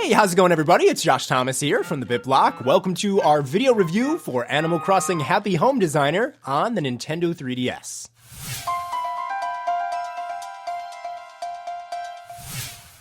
Hey, how's it going, everybody? It's Josh Thomas here from TheBitBlock. Welcome to our video review for Animal Crossing Happy Home Designer on the Nintendo 3DS.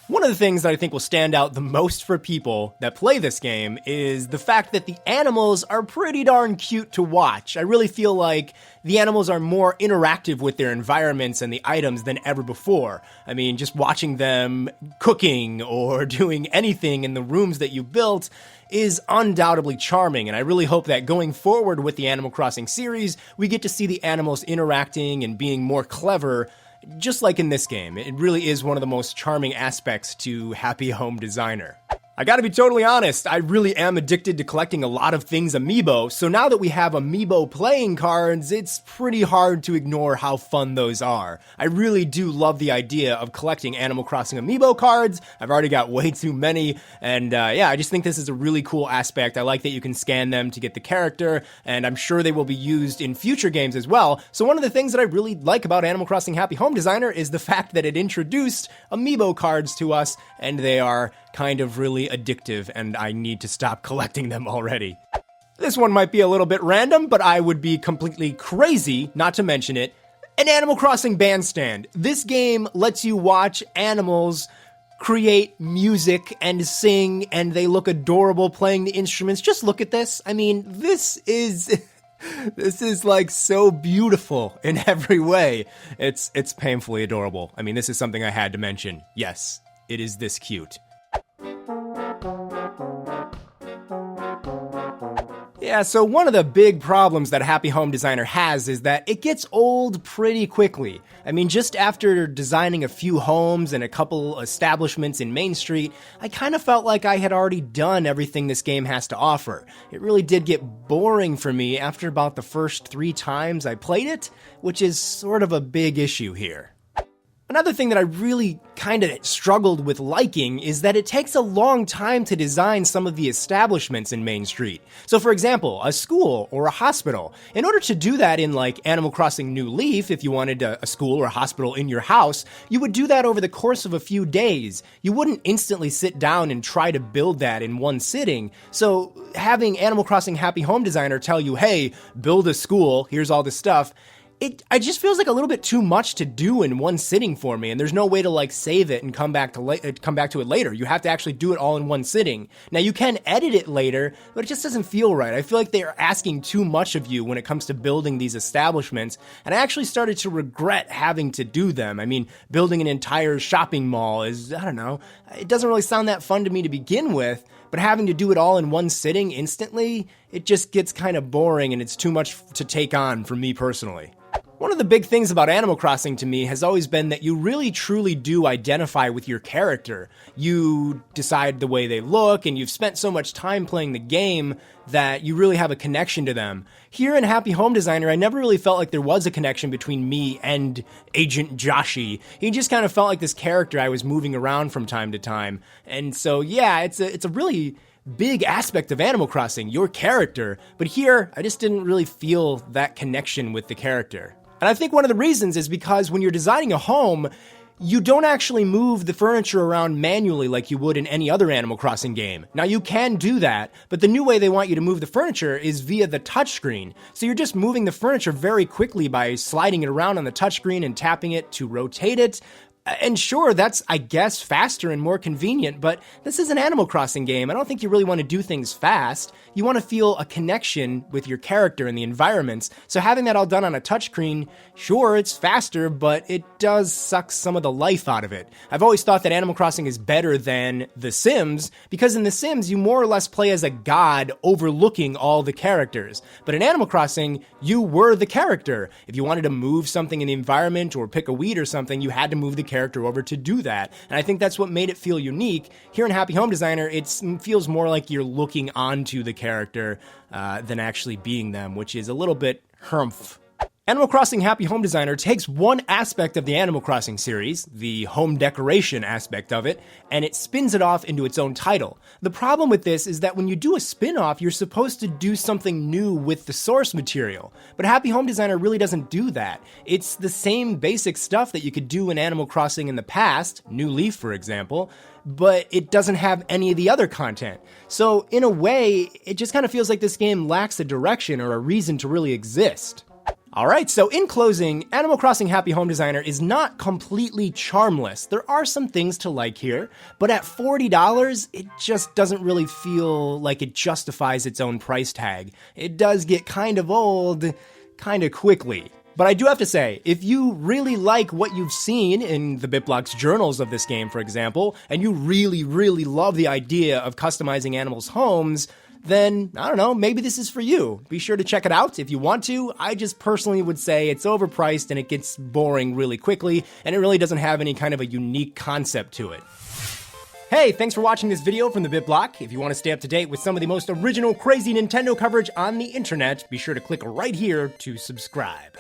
One of the things that I think will stand out the most for people that play this game is the fact that the animals are pretty darn cute to watch. I really feel like the animals are more interactive with their environments and the items than ever before. I mean, just watching them cooking or doing anything in the rooms that you built is undoubtedly charming, and I really hope that going forward with the Animal Crossing series, we get to see the animals interacting and being more clever, just like in this game. It really is one of the most charming aspects to Happy Home Designer. I gotta be totally honest, I really am addicted to collecting a lot of things Amiibo, so now that we have Amiibo playing cards, it's pretty hard to ignore how fun those are. I really do love the idea of collecting Animal Crossing Amiibo cards. I've already got way too many, and yeah, I just think this is a really cool aspect. I like that you can scan them to get the character, and I'm sure they will be used in future games as well. So one of the things that I really like about Animal Crossing Happy Home Designer is the fact that it introduced Amiibo cards to us, and they are kind of really addictive, and I need to stop collecting them already. This one might be a little bit random, but I would be completely crazy not to mention it. An Animal Crossing bandstand. This game lets you watch animals create music and sing, and they look adorable playing the instruments. Just look at this. I mean, this is like so beautiful in every way. It's painfully adorable. I mean, this is something I had to mention. Yes, it is this cute. Yeah, so one of the big problems that Happy Home Designer has is that it gets old pretty quickly. I mean, just after designing a few homes and a couple establishments in Main Street, I kind of felt like I had already done everything this game has to offer. It really did get boring for me after about the first 3 times I played it, which is sort of a big issue here. Another thing that I really kind of struggled with liking is that it takes a long time to design some of the establishments in Main Street. So for example, a school or a hospital. In order to do that in like Animal Crossing New Leaf, if you wanted a school or a hospital in your house, you would do that over the course of a few days. You wouldn't instantly sit down and try to build that in one sitting. So having Animal Crossing Happy Home Designer tell you, hey, build a school, here's all this stuff, it just feels like a little bit too much to do in one sitting for me, and there's no way to like save it and come back to it later. You have to actually do it all in one sitting. Now you can edit it later, but it just doesn't feel right. I feel like they're asking too much of you when it comes to building these establishments, and I actually started to regret having to do them. I mean, building an entire shopping mall is, I don't know, it doesn't really sound that fun to me to begin with, but having to do it all in one sitting instantly, it just gets kind of boring and it's too much to take on for me personally. One of the big things about Animal Crossing to me has always been that you really truly do identify with your character. You decide the way they look, and you've spent so much time playing the game that you really have a connection to them. Here in Happy Home Designer, I never really felt like there was a connection between me and Agent Joshy. He just kind of felt like this character I was moving around from time to time. And so yeah, it's a really big aspect of Animal Crossing, your character, but here I just didn't really feel that connection with the character. And I think one of the reasons is because when you're designing a home, you don't actually move the furniture around manually like you would in any other Animal Crossing game. Now you can do that, but the new way they want you to move the furniture is via the touchscreen. So you're just moving the furniture very quickly by sliding it around on the touchscreen and tapping it to rotate it. And sure, that's, I guess, faster and more convenient, but this is an Animal Crossing game. I don't think you really want to do things fast. You want to feel a connection with your character and the environments. So having that all done on a touchscreen, sure, it's faster, but it does suck some of the life out of it. I've always thought that Animal Crossing is better than The Sims, because in The Sims, you more or less play as a god overlooking all the characters. But in Animal Crossing, you were the character. If you wanted to move something in the environment or pick a weed or something, you had to move the character over to do that. And I think that's what made it feel unique. Here in Happy Home Designer, it feels more like you're looking onto the character than actually being them, which is a little bit humph. Animal Crossing Happy Home Designer takes one aspect of the Animal Crossing series, the home decoration aspect of it, and it spins it off into its own title. The problem with this is that when you do a spin-off, you're supposed to do something new with the source material. But Happy Home Designer really doesn't do that. It's the same basic stuff that you could do in Animal Crossing in the past, New Leaf for example, but it doesn't have any of the other content. So in a way, it just kind of feels like this game lacks a direction or a reason to really exist. Alright, so in closing, Animal Crossing Happy Home Designer is not completely charmless. There are some things to like here, but at $40, it just doesn't really feel like it justifies its own price tag. It does get kind of old, kind of quickly. But I do have to say, if you really like what you've seen in TheBitBlock's journals of this game, for example, and you really, really love the idea of customizing animals' homes, then, I don't know, maybe this is for you. Be sure to check it out if you want to. I just personally would say it's overpriced and it gets boring really quickly, and it really doesn't have any kind of a unique concept to it. Hey, thanks for watching this video from TheBitBlock. If you want to stay up to date with some of the most original, crazy Nintendo coverage on the internet, be sure to click right here to subscribe.